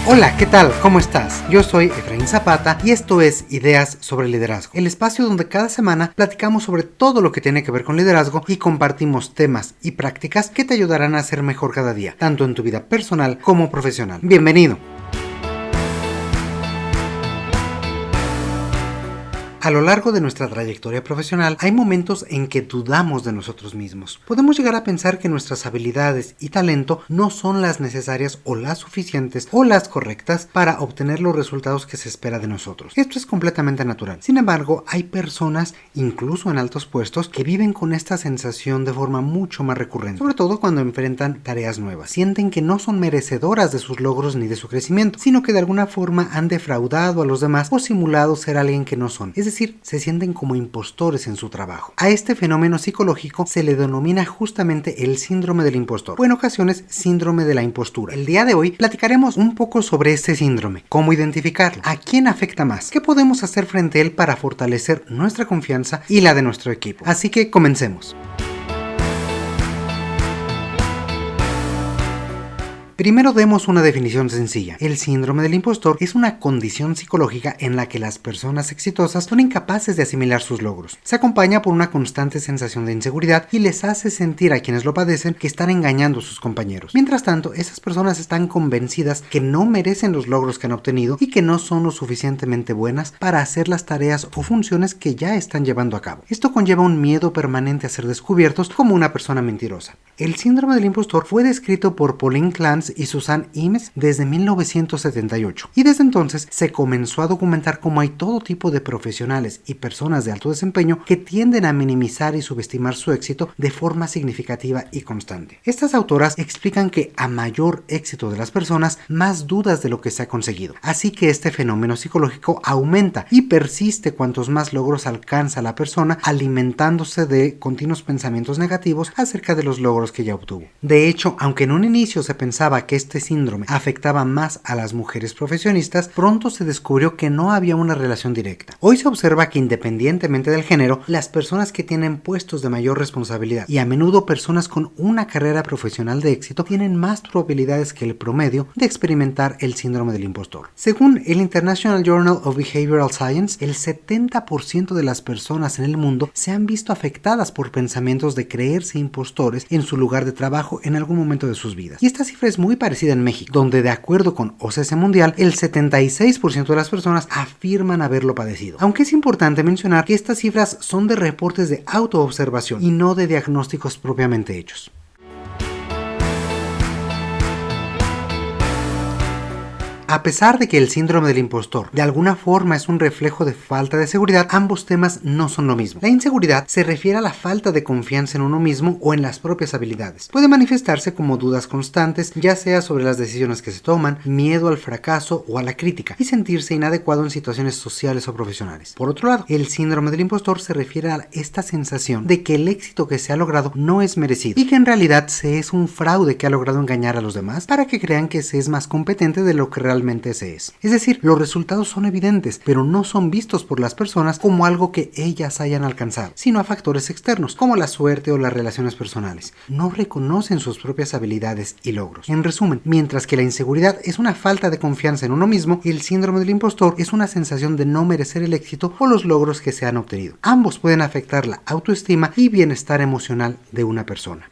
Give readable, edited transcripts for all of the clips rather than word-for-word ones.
Hola, ¿qué tal? ¿Cómo estás? Yo soy Efraín Zapata y esto es Ideas sobre Liderazgo, el espacio donde cada semana platicamos sobre todo lo que tiene que ver con liderazgo y compartimos temas y prácticas que te ayudarán a ser mejor cada día, tanto en tu vida personal como profesional. Bienvenido. A lo largo de nuestra trayectoria profesional hay momentos en que dudamos de nosotros mismos. Podemos llegar a pensar que nuestras habilidades y talento no son las necesarias o las suficientes o las correctas para obtener los resultados que se espera de nosotros. Esto es completamente natural. Sin embargo, hay personas, incluso en altos puestos, que viven con esta sensación de forma mucho más recurrente, sobre todo cuando enfrentan tareas nuevas. Sienten que no son merecedoras de sus logros ni de su crecimiento, sino que de alguna forma han defraudado a los demás o simulado ser alguien que no son. Es decir, se sienten como impostores en su trabajo. A este fenómeno psicológico se le denomina justamente el síndrome del impostor, o en ocasiones síndrome de la impostura. El día de hoy platicaremos un poco sobre este síndrome, cómo identificarlo, a quién afecta más, qué podemos hacer frente a él para fortalecer nuestra confianza y la de nuestro equipo. Así que comencemos. Primero demos una definición sencilla. El síndrome del impostor es una condición psicológica en la que las personas exitosas son incapaces de asimilar sus logros. Se acompaña por una constante sensación de inseguridad y les hace sentir a quienes lo padecen que están engañando a sus compañeros. Mientras tanto, esas personas están convencidas que no merecen los logros que han obtenido y que no son lo suficientemente buenas para hacer las tareas o funciones que ya están llevando a cabo. Esto conlleva un miedo permanente a ser descubiertos como una persona mentirosa. El síndrome del impostor fue descrito por Pauline Clance y Suzanne Imes desde 1978 y desde entonces se comenzó a documentar cómo hay todo tipo de profesionales y personas de alto desempeño que tienden a minimizar y subestimar su éxito de forma significativa y constante. Estas autoras explican que a mayor éxito de las personas, más dudas de lo que se ha conseguido, así que este fenómeno psicológico aumenta y persiste cuantos más logros alcanza la persona, alimentándose de continuos pensamientos negativos acerca de los logros que ya obtuvo. De hecho, aunque en un inicio se pensaba que este síndrome afectaba más a las mujeres profesionistas, pronto se descubrió que no había una relación directa. Hoy se observa que independientemente del género, las personas que tienen puestos de mayor responsabilidad y a menudo personas con una carrera profesional de éxito tienen más probabilidades que el promedio de experimentar el síndrome del impostor. Según el International Journal of Behavioral Science, el 70% de las personas en el mundo se han visto afectadas por pensamientos de creerse impostores en su lugar de trabajo en algún momento de sus vidas. Y esta cifra es muy parecida en México, donde de acuerdo con OCC Mundial, el 76% de las personas afirman haberlo padecido. Aunque es importante mencionar que estas cifras son de reportes de autoobservación y no de diagnósticos propiamente hechos. A pesar de que el síndrome del impostor de alguna forma es un reflejo de falta de seguridad, ambos temas no son lo mismo. La inseguridad se refiere a la falta de confianza en uno mismo o en las propias habilidades. Puede manifestarse como dudas constantes, ya sea sobre las decisiones que se toman, miedo al fracaso o a la crítica, y sentirse inadecuado en situaciones sociales o profesionales. Por otro lado, el síndrome del impostor se refiere a esta sensación de que el éxito que se ha logrado no es merecido y que en realidad se es un fraude que ha logrado engañar a los demás para que crean que se es más competente de lo que realmente se es. Es decir, los resultados son evidentes, pero no son vistos por las personas como algo que ellas hayan alcanzado, sino a factores externos, como la suerte o las relaciones personales. No reconocen sus propias habilidades y logros. En resumen, mientras que la inseguridad es una falta de confianza en uno mismo, el síndrome del impostor es una sensación de no merecer el éxito o los logros que se han obtenido. Ambos pueden afectar la autoestima y bienestar emocional de una persona.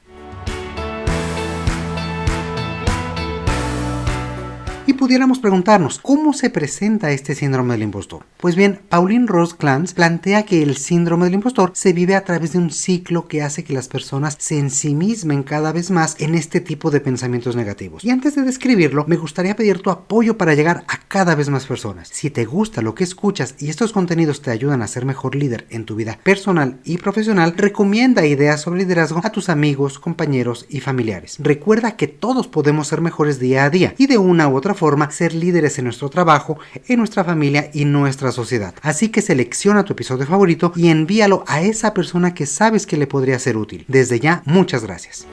Y pudiéramos preguntarnos, ¿cómo se presenta este síndrome del impostor? Pues bien, Pauline Rose Clance plantea que el síndrome del impostor se vive a través de un ciclo que hace que las personas se ensimismen cada vez más en este tipo de pensamientos negativos. Y antes de describirlo, me gustaría pedir tu apoyo para llegar a cada vez más personas. Si te gusta lo que escuchas y estos contenidos te ayudan a ser mejor líder en tu vida personal y profesional, recomienda ideas sobre liderazgo a tus amigos, compañeros y familiares. Recuerda que todos podemos ser mejores día a día y de una u otra forma ser líderes en nuestro trabajo, en nuestra familia y nuestra sociedad. Así que selecciona tu episodio favorito y envíalo a esa persona que sabes que le podría ser útil. Desde ya, muchas gracias.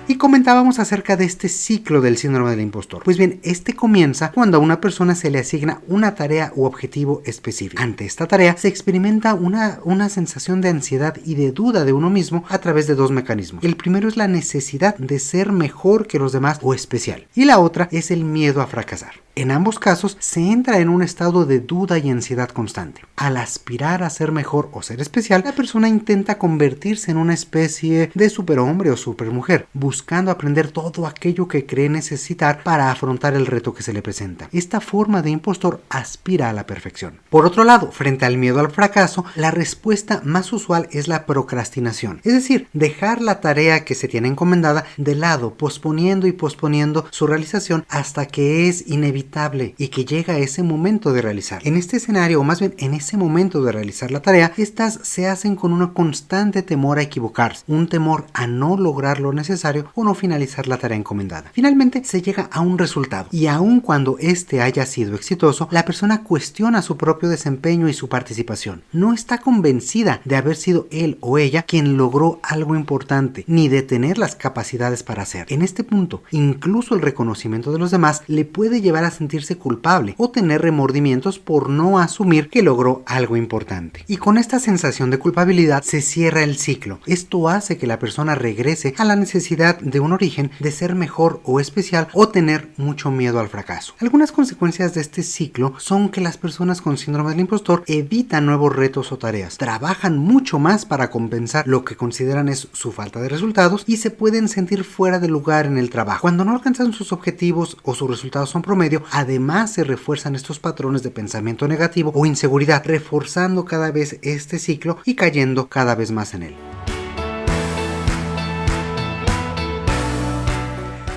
Y comentábamos acerca de este ciclo del síndrome del impostor. Pues bien, este comienza cuando a una persona se le asigna una tarea u objetivo específico. Ante esta tarea se experimenta una sensación de ansiedad y de duda de uno mismo a través de dos mecanismos. El primero es la necesidad de ser mejor que los demás o especial, y la otra es el miedo a fracasar. En ambos casos se entra en un estado de duda y ansiedad constante. Al aspirar a ser mejor o ser especial, la persona intenta convertirse en una especie de superhombre o supermujer, buscando aprender todo aquello que cree necesitar para afrontar el reto que se le presenta. Esta forma de impostor aspira a la perfección. Por otro lado, frente al miedo al fracaso, la respuesta más usual es la procrastinación, es decir, dejar la tarea que se tiene encomendada de lado, posponiendo y posponiendo su realización hasta que es inevitable y que llega ese momento de realizar. En este escenario, o más bien en ese momento de realizar la tarea, estas se hacen con un constante temor a equivocarse, un temor a no lograr lo necesario o no finalizar la tarea encomendada. Finalmente se llega a un resultado, y aun cuando este haya sido exitoso, la persona cuestiona su propio desempeño y su participación. No está convencida de haber sido él o ella quien logró algo importante, ni de tener las capacidades para hacer. En este punto, incluso el reconocimiento de los demás le puede llevar a sentirse culpable o tener remordimientos por no asumir que logró algo importante. Y con esta sensación de culpabilidad se cierra el ciclo. Esto hace que la persona regrese a la necesidad de un origen de ser mejor o especial o tener mucho miedo al fracaso. Algunas consecuencias de este ciclo son que las personas con síndrome del impostor evitan nuevos retos o tareas, trabajan mucho más para compensar lo que consideran es su falta de resultados y se pueden sentir fuera de lugar en el trabajo. Cuando no alcanzan sus objetivos o sus resultados son promedio, además se refuerzan estos patrones de pensamiento negativo o inseguridad, reforzando cada vez este ciclo y cayendo cada vez más en él.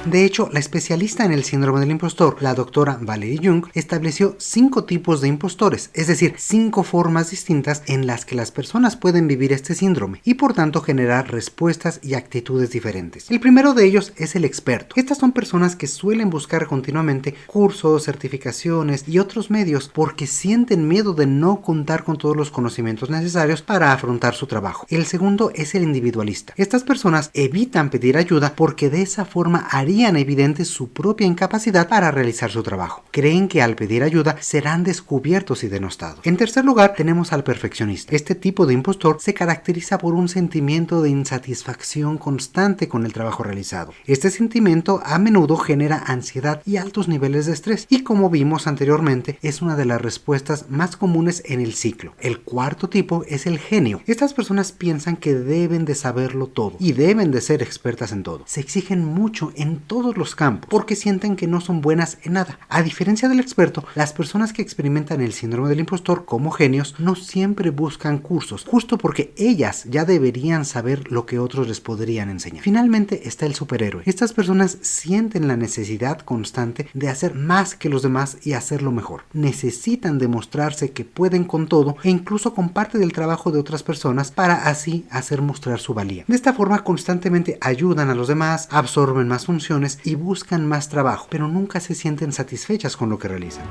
De hecho, la especialista en el síndrome del impostor, la doctora Valerie Jung, estableció 5 tipos de impostores, es decir, 5 formas distintas en las que las personas pueden vivir este síndrome y por tanto generar respuestas y actitudes diferentes. El primero de ellos es el experto. Estas son personas que suelen buscar continuamente cursos, certificaciones y otros medios porque sienten miedo de no contar con todos los conocimientos necesarios para afrontar su trabajo. El segundo es el individualista. Estas personas evitan pedir ayuda porque de esa forma harían evidente su propia incapacidad para realizar su trabajo. Creen que al pedir ayuda serán descubiertos y denostados. En tercer lugar, tenemos al perfeccionista. Este tipo de impostor se caracteriza por un sentimiento de insatisfacción constante con el trabajo realizado. Este sentimiento a menudo genera ansiedad y altos niveles de estrés, y como vimos anteriormente, es una de las respuestas más comunes en el ciclo. El cuarto tipo es el genio. Estas personas piensan que deben de saberlo todo y deben de ser expertas en todo. Se exigen mucho en todos los campos porque sienten que no son buenas en nada. A diferencia del experto, las personas que experimentan el síndrome del impostor como genios no siempre buscan cursos, justo porque ellas ya deberían saber lo que otros les podrían enseñar. Finalmente está el superhéroe. Estas personas sienten la necesidad constante de hacer más que los demás y hacerlo mejor. Necesitan demostrarse que pueden con todo e incluso con parte del trabajo de otras personas para así hacer mostrar su valía. De esta forma constantemente ayudan a los demás, absorben más funciones y buscan más trabajo, pero nunca se sienten satisfechas con lo que realizan.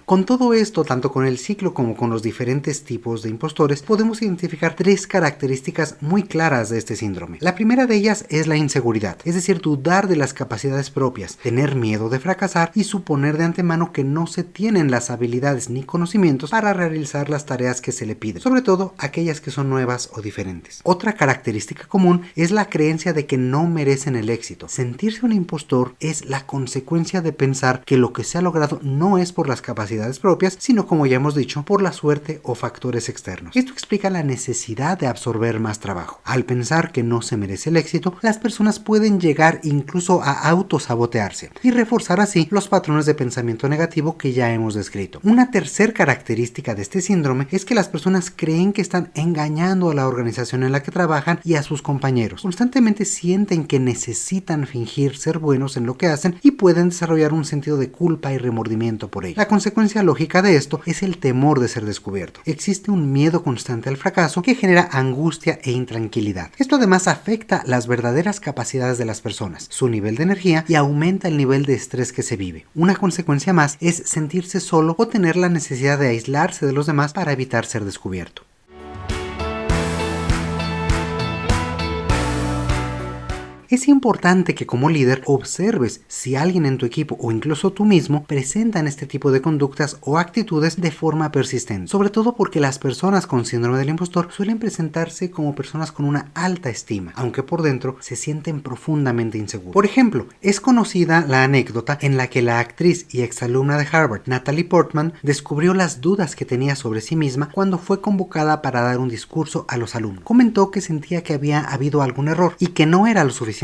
Con todo esto, tanto con el ciclo como con los diferentes tipos de impostores, podemos identificar 3 características muy claras de este síndrome. La primera de ellas es la inseguridad, es decir, dudar de las capacidades propias, tener miedo de fracasar y suponer de antemano que no se tienen las habilidades ni conocimientos para realizar las tareas que se le piden, sobre todo aquellas que son nuevas o diferentes. Otra característica común es la creencia de que no merecen el éxito. Sentirse un impostor es la consecuencia de pensar que lo que se ha logrado no es por las capacidades propias, sino como ya hemos dicho, por la suerte o factores externos. Esto explica la necesidad de absorber más trabajo. Al pensar que no se merece el éxito, las personas pueden llegar incluso a autosabotearse y reforzar así los patrones de pensamiento negativo que ya hemos descrito. Una tercera característica de este síndrome es que las personas creen que están engañando a la organización en la que trabajan y a sus compañeros. Constantemente sienten que necesitan fingir ser buenos en lo que hacen y pueden desarrollar un sentido de culpa y remordimiento por ello. La consecuencia lógica de esto es el temor de ser descubierto. Existe un miedo constante al fracaso que genera angustia e intranquilidad. Esto además afecta las verdaderas capacidades de las personas, su nivel de energía y aumenta el nivel de estrés que se vive. Una consecuencia más es sentirse solo o tener la necesidad de aislarse de los demás para evitar ser descubierto. Es importante que como líder observes si alguien en tu equipo o incluso tú mismo presentan este tipo de conductas o actitudes de forma persistente, sobre todo porque las personas con síndrome del impostor suelen presentarse como personas con una alta estima, aunque por dentro se sienten profundamente inseguros. Por ejemplo, es conocida la anécdota en la que la actriz y exalumna de Harvard, Natalie Portman, descubrió las dudas que tenía sobre sí misma cuando fue convocada para dar un discurso a los alumnos. Comentó que sentía que había habido algún error y que no era lo suficientemente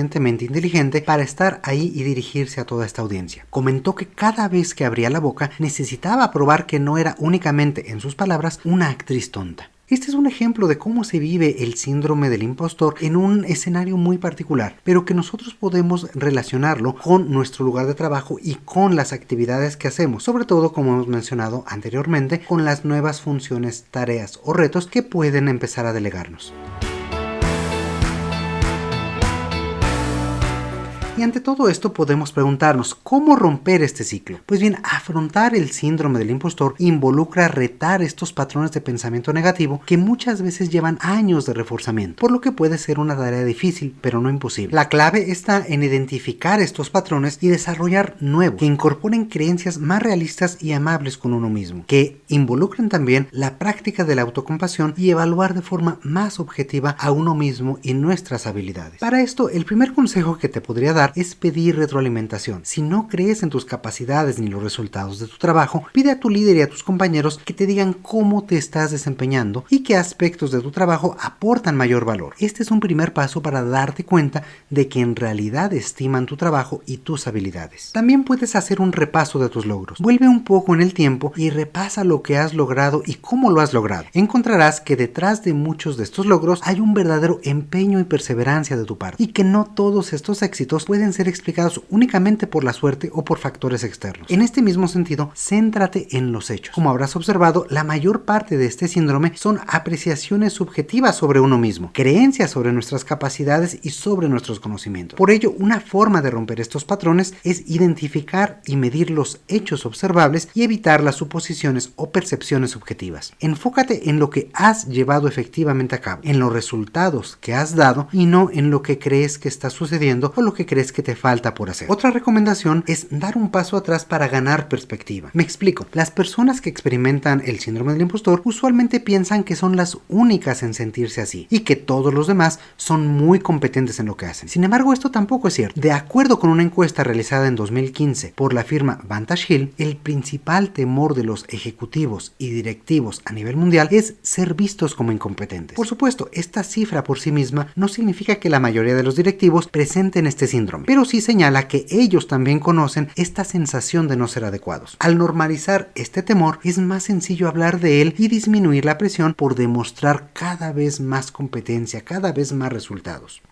inteligente para estar ahí y dirigirse a toda esta audiencia. Comentó que cada vez que abría la boca necesitaba probar que no era únicamente, en sus palabras, una actriz tonta. Este es un ejemplo de cómo se vive el síndrome del impostor en un escenario muy particular, pero que nosotros podemos relacionarlo con nuestro lugar de trabajo y con las actividades que hacemos, sobre todo, como hemos mencionado anteriormente, con las nuevas funciones, tareas o retos que pueden empezar a delegarnos. Y ante todo esto podemos preguntarnos, ¿cómo romper este ciclo? Pues bien, afrontar el síndrome del impostor involucra retar estos patrones de pensamiento negativo que muchas veces llevan años de reforzamiento, por lo que puede ser una tarea difícil, pero no imposible. La clave está en identificar estos patrones y desarrollar nuevos, que incorporen creencias más realistas y amables con uno mismo, que involucren también la práctica de la autocompasión y evaluar de forma más objetiva a uno mismo y nuestras habilidades. Para esto, el primer consejo que te podría dar es pedir retroalimentación. Si no crees en tus capacidades ni los resultados de tu trabajo, pide a tu líder y a tus compañeros que te digan cómo te estás desempeñando y qué aspectos de tu trabajo aportan mayor valor. Este es un primer paso para darte cuenta de que en realidad estiman tu trabajo y tus habilidades. También puedes hacer un repaso de tus logros. Vuelve un poco en el tiempo y repasa lo que has logrado y cómo lo has logrado. Encontrarás que detrás de muchos de estos logros hay un verdadero empeño y perseverancia de tu parte, y que no todos estos éxitos pueden ser explicados únicamente por la suerte o por factores externos. En este mismo sentido, céntrate en los hechos. Como habrás observado, la mayor parte de este síndrome son apreciaciones subjetivas sobre uno mismo, creencias sobre nuestras capacidades y sobre nuestros conocimientos. Por ello, una forma de romper estos patrones es identificar y medir los hechos observables y evitar las suposiciones o percepciones subjetivas. Enfócate en lo que has llevado efectivamente a cabo, en los resultados que has dado y no en lo que crees que está sucediendo o lo que crees que te falta por hacer. Otra recomendación es dar un paso atrás para ganar perspectiva. Me explico. Las personas que experimentan el síndrome del impostor usualmente piensan que son las únicas en sentirse así y que todos los demás son muy competentes en lo que hacen. Sin embargo, esto tampoco es cierto. De acuerdo con una encuesta realizada en 2015 por la firma Vantage Hill, el principal temor de los ejecutivos y directivos a nivel mundial es ser vistos como incompetentes. Por supuesto, esta cifra por sí misma no significa que la mayoría de los directivos presenten este síndrome, pero sí señala que ellos también conocen esta sensación de no ser adecuados. Al normalizar este temor, es más sencillo hablar de él y disminuir la presión por demostrar cada vez más competencia, cada vez más resultados.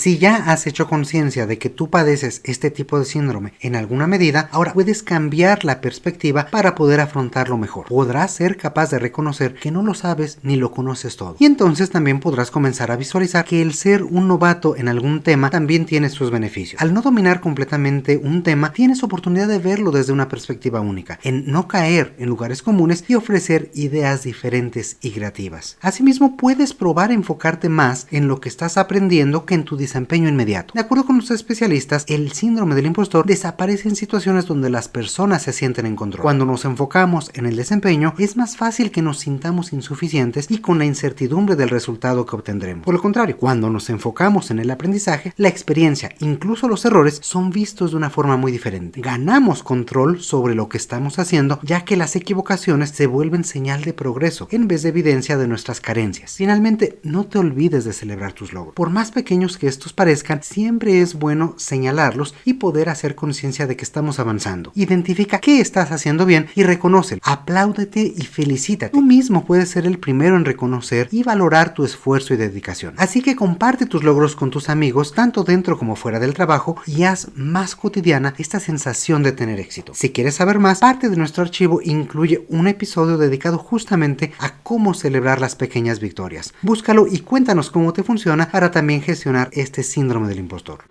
Si ya has hecho conciencia de que tú padeces este tipo de síndrome en alguna medida, ahora puedes cambiar la perspectiva para poder afrontarlo mejor. Podrás ser capaz de reconocer que no lo sabes ni lo conoces todo. Y entonces también podrás comenzar a visualizar que el ser un novato en algún tema también tiene sus beneficios. Al no dominar completamente un tema, tienes oportunidad de verlo desde una perspectiva única, en no caer en lugares comunes y ofrecer ideas diferentes y creativas. Asimismo, puedes probar a enfocarte más en lo que estás aprendiendo que en tu desempeño inmediato. De acuerdo con los especialistas, el síndrome del impostor desaparece en situaciones donde las personas se sienten en control. Cuando nos enfocamos en el desempeño, es más fácil que nos sintamos insuficientes y con la incertidumbre del resultado que obtendremos. Por lo contrario, cuando nos enfocamos en el aprendizaje, la experiencia, incluso los errores, son vistos de una forma muy diferente. Ganamos control sobre lo que estamos haciendo, ya que las equivocaciones se vuelven señal de progreso en vez de evidencia de nuestras carencias. Finalmente, no te olvides de celebrar tus logros. Por más pequeños que estos parezcan, siempre es bueno señalarlos y poder hacer conciencia de que estamos avanzando. Identifica qué estás haciendo bien y reconócelo. Apláudete y felicítate. Tú mismo puedes ser el primero en reconocer y valorar tu esfuerzo y dedicación. Así que comparte tus logros con tus amigos, tanto dentro como fuera del trabajo, y haz más cotidiana esta sensación de tener éxito. Si quieres saber más, parte de nuestro archivo incluye un episodio dedicado justamente a cómo celebrar las pequeñas victorias. Búscalo y cuéntanos cómo te funciona para también gestionar este síndrome del impostor.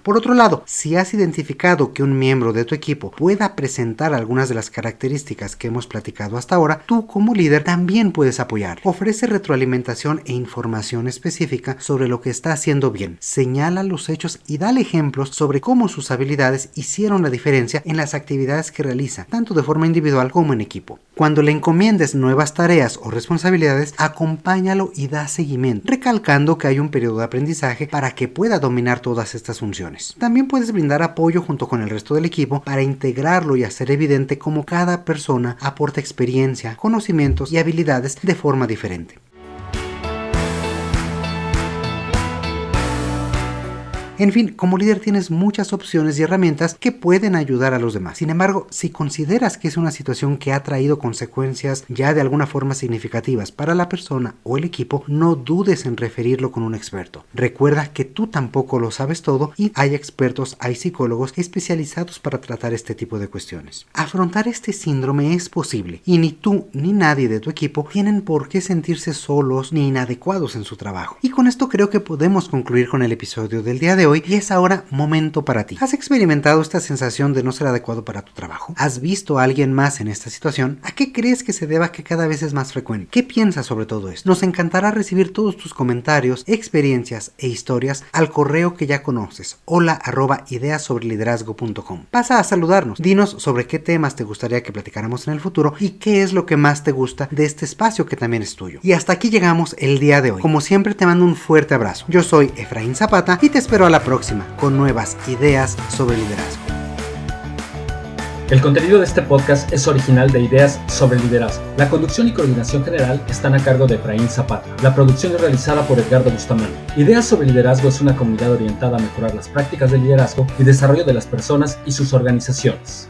Por otro lado, si has identificado que un miembro de tu equipo pueda presentar algunas de las características que hemos platicado hasta ahora, tú como líder también puedes apoyar. Ofrece retroalimentación e información específica sobre lo que está haciendo bien. Señala los hechos y dale ejemplos sobre cómo sus habilidades hicieron la diferencia en las actividades que realiza, tanto de forma individual como en equipo. Cuando le encomiendes nuevas tareas o responsabilidades, acompáñalo y da seguimiento, recalcando que hay un periodo de aprendizaje para que pueda dominar todas estas funciones. También puedes brindar apoyo junto con el resto del equipo para integrarlo y hacer evidente cómo cada persona aporta experiencia, conocimientos y habilidades de forma diferente. En fin, como líder tienes muchas opciones y herramientas que pueden ayudar a los demás. Sin embargo, si consideras que es una situación que ha traído consecuencias ya de alguna forma significativas para la persona o el equipo, no dudes en referirlo con un experto. Recuerda que tú tampoco lo sabes todo y hay expertos, hay psicólogos especializados para tratar este tipo de cuestiones. Afrontar este síndrome es posible y ni tú ni nadie de tu equipo tienen por qué sentirse solos ni inadecuados en su trabajo. Y con esto creo que podemos concluir con el episodio del día de hoy y es ahora momento para ti. ¿Has experimentado esta sensación de no ser adecuado para tu trabajo? ¿Has visto a alguien más en esta situación? ¿A qué crees que se deba que cada vez es más frecuente? ¿Qué piensas sobre todo esto? Nos encantará recibir todos tus comentarios, experiencias e historias al correo que ya conoces, hola@ideasobreliderazgo.com. Pasa a saludarnos, dinos sobre qué temas te gustaría que platicáramos en el futuro y qué es lo que más te gusta de este espacio que también es tuyo. Y hasta aquí llegamos el día de hoy. Como siempre te mando un fuerte abrazo. Yo soy Efraín Zapata y te espero a la próxima con nuevas ideas sobre liderazgo. El contenido de este podcast es original de Ideas sobre Liderazgo. La conducción y coordinación general están a cargo de Efraín Zapata. La producción es realizada por Edgardo Bustamante. Ideas sobre Liderazgo es una comunidad orientada a mejorar las prácticas de liderazgo y desarrollo de las personas y sus organizaciones.